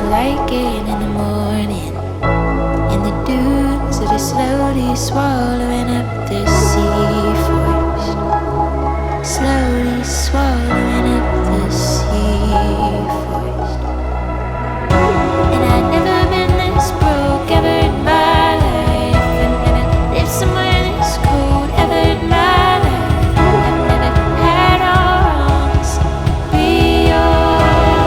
like it in the morning. In the dunes that are slowly swallowing up the sea forest. Slowly swallowing up the sea forest. And I've never been this broke ever in my life. I've never lived somewhere this cold ever in my life. I've never had all wrongs be alright.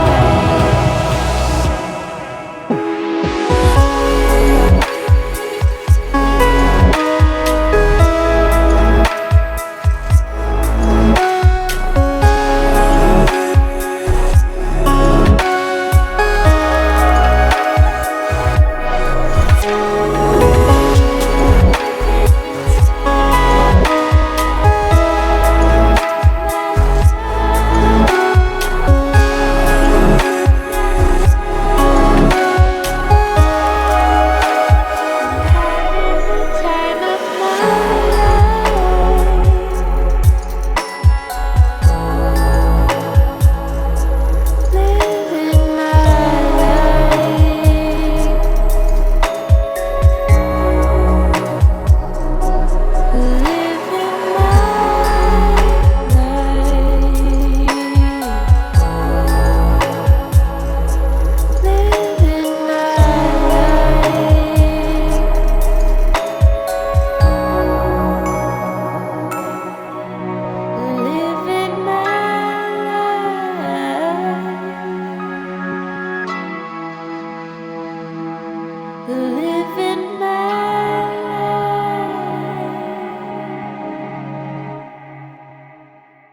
Living my life.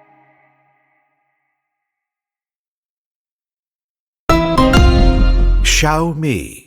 Xiaomi